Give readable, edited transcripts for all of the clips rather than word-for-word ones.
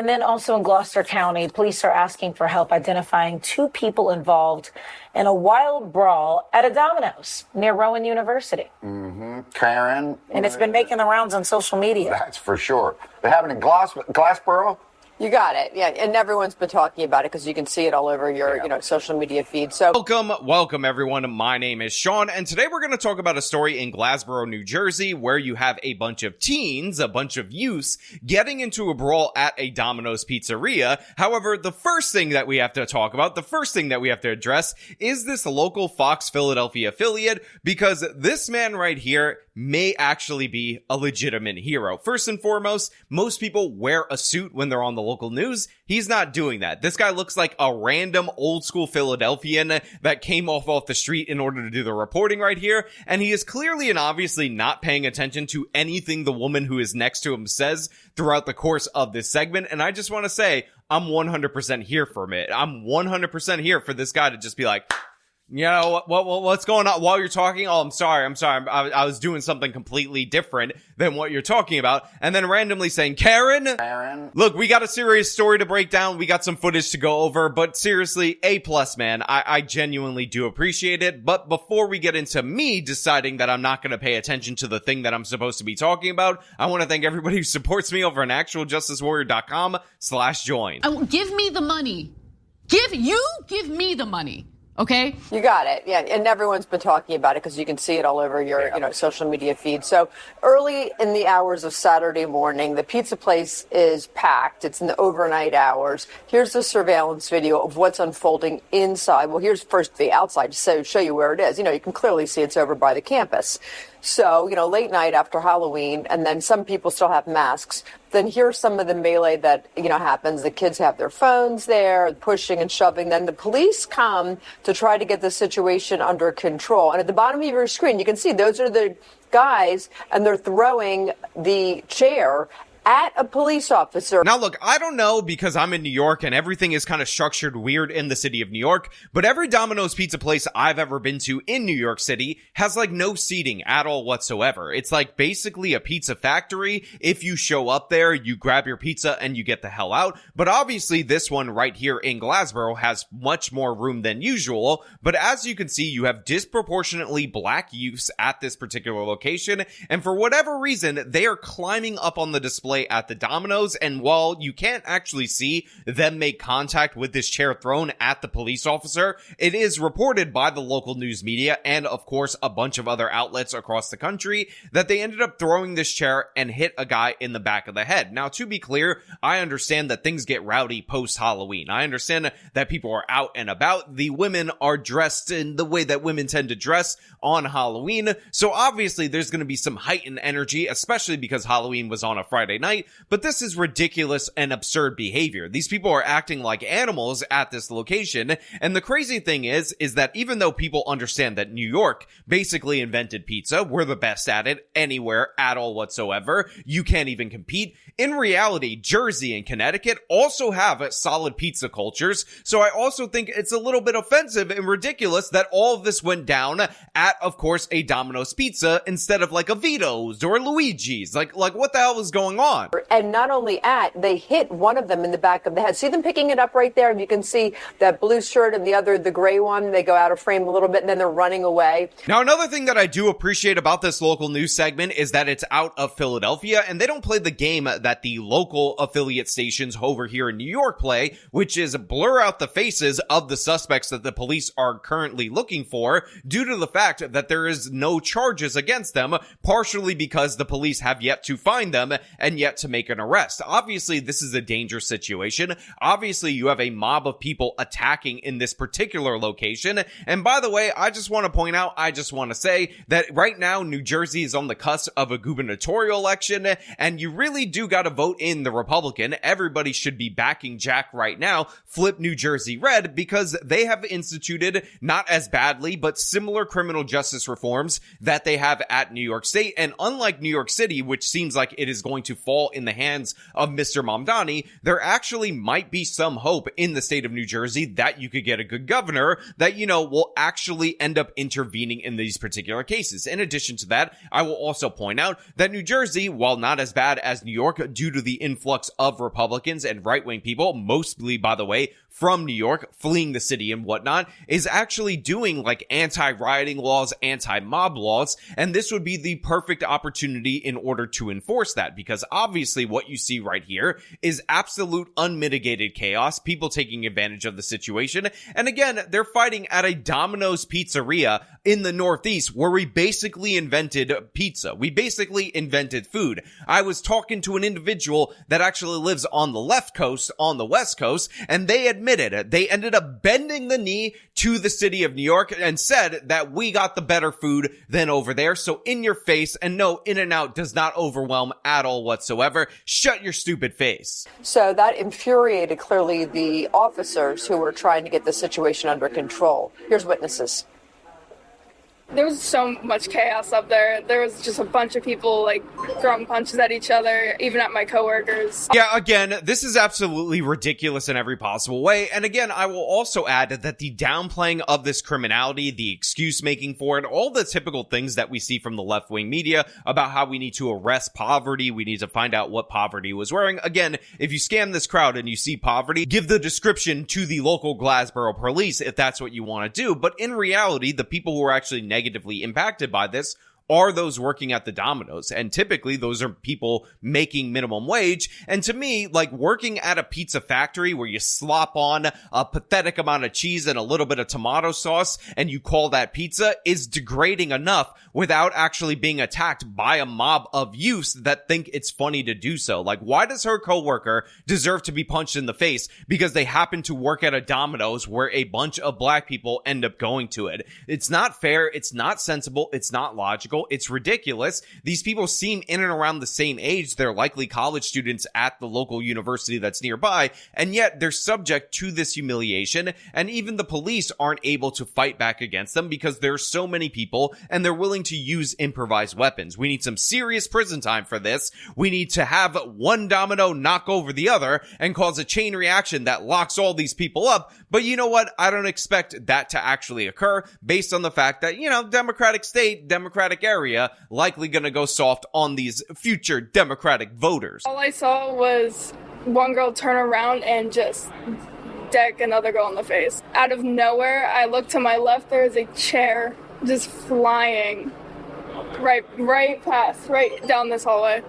And then also in Gloucester County, police are asking for help identifying 2 people involved in a wild brawl at a Domino's near Rowan University. Karen. And it's been making the rounds on social media. That's for sure. They have it in Glassboro? You got it. Yeah, and everyone's been talking about it because you can see it all over your, social media feed. So welcome everyone. My name is Sean, and today we're going to talk about a story in Glassboro, New Jersey, where you have a bunch of teens, a bunch of youths, getting into a brawl at a Domino's pizzeria. However, the first thing that we have to talk about, the first thing that we have to address is this local Fox Philadelphia affiliate, because this man right here may actually be a legitimate hero. First and foremost, most people wear a suit when they're on the local news. He's not doing that. This guy looks like a random old school Philadelphian that came off the street in order to do the reporting right here. And he is clearly and obviously not paying attention to anything the woman who is next to him says throughout the course of this segment. And I just want to say, I'm 100% here for it. I'm 100% here for this guy to just be like, you know, what's going on while you're talking? Oh, I'm sorry. I was doing something completely different than what you're talking about. And then randomly saying, Karen. Look, we got a serious story to break down. We got some footage to go over, but seriously, A+, man. I genuinely do appreciate it. But before we get into me deciding that I'm not going to pay attention to the thing that I'm supposed to be talking about, I want to thank everybody who supports me over on actualjusticewarrior.com/join. Give me the money. Give me the money. Okay. You got it. Yeah. And everyone's been talking about it because you can see it all over your, social media feed. So early in the hours of Saturday morning, the pizza place is packed. It's in the overnight hours. Here's the surveillance video of what's unfolding inside. Well, here's first the outside to show you where it is. You can clearly see it's over by the campus. So, late night after Halloween, and then some people still have masks. Then here's some of the melee that, happens. The kids have their phones there, pushing and shoving. Then the police come to try to get the situation under control. And at the bottom of your screen, you can see those are the guys, and they're throwing the chair at a police officer. Now look, I don't know because I'm in New York and everything is kind of structured weird in the city of New York, but every Domino's pizza place I've ever been to in New York City has like no seating at all whatsoever. It's like basically a pizza factory. If you show up there, you grab your pizza and you get the hell out. But obviously this one right here in Glassboro has much more room than usual. But as you can see, you have disproportionately black youths at this particular location. And for whatever reason, they are climbing up on the display at the Domino's, and while you can't actually see them make contact with this chair thrown at the police officer, it is reported by the local news media and of course a bunch of other outlets across the country that they ended up throwing this chair and hit a guy in the back of the head. Now, to be clear, I understand that things get rowdy post-Halloween. I understand that people are out and about. The women are dressed in the way that women tend to dress on Halloween, so obviously there's going to be some heightened energy, especially because Halloween was on a Friday night, but this is ridiculous and absurd behavior. These people are acting like animals at this location, and the crazy thing is that even though people understand that New York basically invented pizza, we're the best at it anywhere at all whatsoever, you can't even compete. In reality, Jersey and Connecticut also have solid pizza cultures, so I also think it's a little bit offensive and ridiculous that all of this went down at, of course, a Domino's Pizza instead of like a Vito's or Luigi's. Like what the hell is going on? And not only they hit one of them in the back of the head. See them picking it up right there? You can see that blue shirt and the gray one. They go out of frame a little bit and then they're running away. Now, another thing that I do appreciate about this local news segment is that it's out of Philadelphia and they don't play the game that the local affiliate stations over here in New York play, which is blur out the faces of the suspects that the police are currently looking for due to the fact that there is no charges against them, partially because the police have yet to find them and yet to make an arrest. Obviously, this is a dangerous situation. Obviously, you have a mob of people attacking in this particular location. And by the way, I just want to say that right now, New Jersey is on the cusp of a gubernatorial election, and you really do got to vote in the Republican. Everybody should be backing Jack right now. Flip New Jersey red, because they have instituted not as badly, but similar criminal justice reforms that they have at New York State. And unlike New York City, which seems like it is going to fall fall in the hands of Mr. Mamdani, there actually might be some hope in the state of New Jersey that you could get a good governor that, will actually end up intervening in these particular cases. In addition to that, I will also point out that New Jersey, while not as bad as New York due to the influx of Republicans and right-wing people, mostly, by the way, from New York, fleeing the city and whatnot, is actually doing like anti-rioting laws, anti-mob laws, and this would be the perfect opportunity in order to enforce that, because obviously what you see right here is absolute unmitigated chaos, people taking advantage of the situation, and again, they're fighting at a Domino's pizzeria in the Northeast where we basically invented pizza. We basically invented food. I was talking to an individual that actually lives on the left coast, on the West Coast, and they admitted they ended up bending the knee to the city of New York and said that we got the better food than over there. So in your face, and no, In-N-Out does not overwhelm at all whatsoever. Shut your stupid face. So that infuriated clearly the officers who were trying to get the situation under control. Here's witnesses. There was so much chaos up there. There was just a bunch of people like throwing punches at each other, even at my coworkers. Yeah, again, this is absolutely ridiculous in every possible way. And again, I will also add that the downplaying of this criminality, the excuse making for it, all the typical things that we see from the left-wing media about how we need to arrest poverty, we need to find out what poverty was wearing. Again, if you scan this crowd and you see poverty, give the description to the local Glassboro police if that's what you want to do. But in reality, the people who are actually negatively impacted by this are those working at the Domino's. And typically those are people making minimum wage. And to me, like working at a pizza factory where you slop on a pathetic amount of cheese and a little bit of tomato sauce and you call that pizza is degrading enough without actually being attacked by a mob of youths that think it's funny to do so. Like, why does her coworker deserve to be punched in the face because they happen to work at a Domino's where a bunch of black people end up going to it? It's not fair. It's not sensible. It's not logical. It's ridiculous. These people seem in and around the same age. They're likely college students at the local university that's nearby, and yet they're subject to this humiliation, and even the police aren't able to fight back against them because there's so many people and they're willing to use improvised weapons. We need some serious prison time for this. We need to have one domino knock over the other and cause a chain reaction that locks all these people up. But you know what? I don't expect that to actually occur based on the fact that, Democratic state, Democratic area, likely going to go soft on these future Democratic voters. All I saw was one girl turn around and just deck another girl in the face. Out of nowhere, I looked to my left, there is a chair just flying right down this hallway.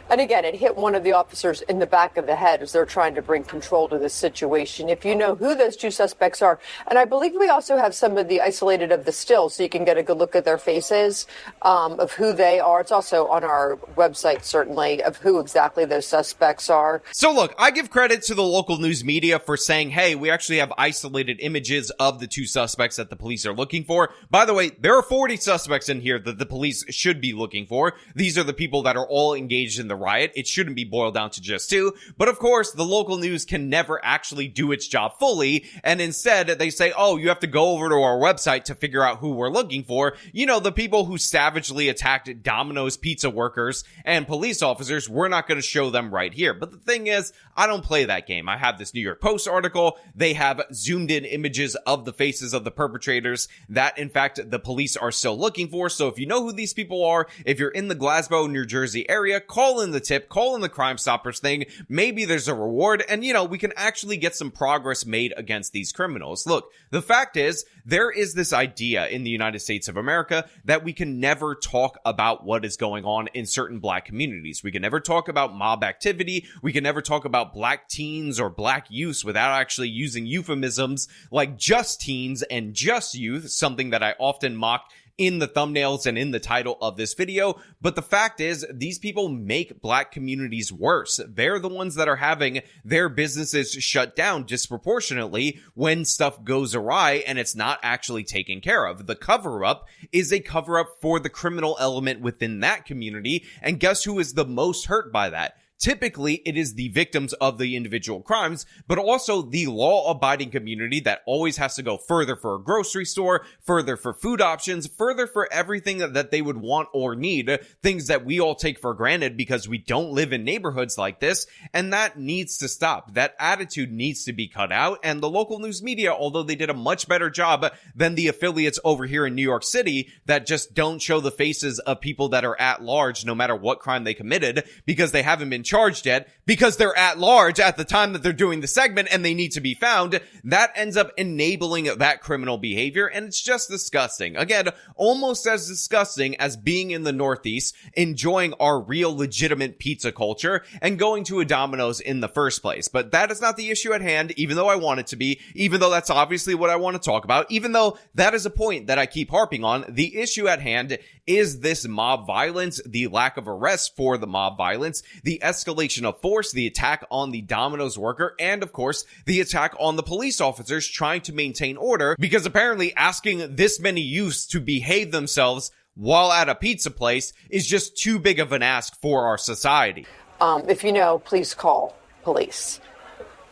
And again, it hit one of the officers in the back of the head as they're trying to bring control to this situation. If you know who those two suspects are, and I believe we also have some of the isolated of the stills so you can get a good look at their faces, of who they are. It's also on our website, certainly, of who exactly those suspects are. So look, I give credit to the local news media for saying, hey, we actually have isolated images of the two suspects that the police are looking for. By the way, there are 40 suspects in here that the police should be looking for. These are the people that are all engaged in the riot. It shouldn't be boiled down to just two, but of course the local news can never actually do its job fully, and instead they say, oh, you have to go over to our website to figure out who we're looking for. The people who savagely attacked Domino's pizza workers and police officers, we're not going to show them right here. But the thing is, I don't play that game. I have this New York Post article. They have zoomed in images of the faces of the perpetrators that in fact the police are still looking for. So if you know who these people are, if you're in the Glassboro, New Jersey area, call in the tip, call in the Crime Stoppers thing. Maybe there's a reward and, we can actually get some progress made against these criminals. Look, the fact is, there is this idea in the United States of America that we can never talk about what is going on in certain black communities. We can never talk about mob activity. We can never talk about black teens or black youths without actually using euphemisms like just teens and just youth, something that I often mock in the thumbnails and in the title of this video. But the fact is, these people make black communities worse. They're the ones that are having their businesses shut down disproportionately when stuff goes awry and it's not actually taken care of. The cover-up is a cover-up for the criminal element within that community. And guess who is the most hurt by that? typically it is the victims of the individual crimes, but also the law-abiding community that always has to go further for a grocery store, further for food options, further for everything that they would want or need, things that we all take for granted because we don't live in neighborhoods like this, and that needs to stop. That attitude needs to be cut out, and the local news media, although they did a much better job than the affiliates over here in New York City that just don't show the faces of people that are at large no matter what crime they committed because they haven't been charged yet, because they're at large at the time that they're doing the segment and they need to be found, that ends up enabling that criminal behavior, and it's just disgusting. Again, almost as disgusting as being in the Northeast, enjoying our real legitimate pizza culture, and going to a Domino's in the first place. But that is not the issue at hand, even though I want it to be, even though that's obviously what I want to talk about, even though that is a point that I keep harping on. The issue at hand is this mob violence, the lack of arrests for the mob violence, the escalation of force, the attack on the Domino's worker, and of course, the attack on the police officers trying to maintain order, because apparently asking this many youths to behave themselves while at a pizza place is just too big of an ask for our society. If you know, please call police.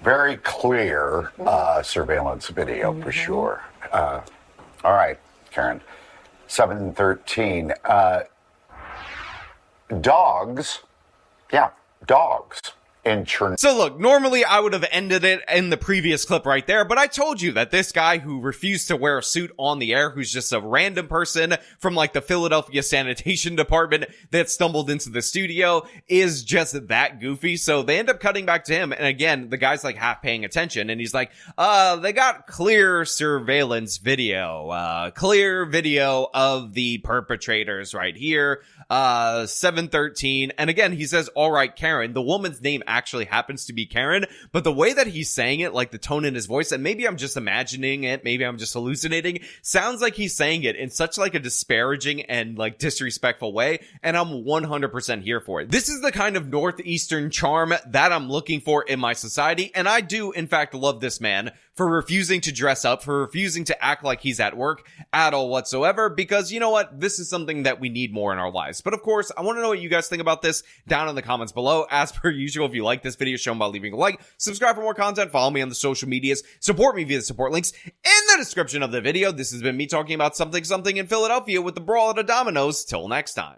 Very clear surveillance video for sure. All right, Karen. 7:13. Dogs. Yeah, dogs. So look, normally I would have ended it in the previous clip right there, but I told you that this guy who refused to wear a suit on the air, who's just a random person from like the Philadelphia sanitation department that stumbled into the studio, is just that goofy. So they end up cutting back to him. And again, the guy's like half paying attention and he's like, they got clear surveillance video, clear video of the perpetrators right here. 7:13. And again, he says, all right, Karen. The woman's name actually happens to be Karen, but the way that he's saying it, like the tone in his voice, and maybe I'm just imagining it, maybe I'm just hallucinating, sounds like he's saying it in such like a disparaging and like disrespectful way, and I'm 100% here for it. This is the kind of Northeastern charm that I'm looking for in my society, and I do in fact love this man for refusing to dress up, for refusing to act like he's at work at all whatsoever, because you know what? This is something that we need more in our lives. But of course, I want to know what you guys think about this down in the comments below. As per usual, if you like this video, show them by leaving a like, subscribe for more content, follow me on the social medias, support me via the support links in the description of the video. This has been me talking about something in Philadelphia with the brawl at a Domino's. Till next time.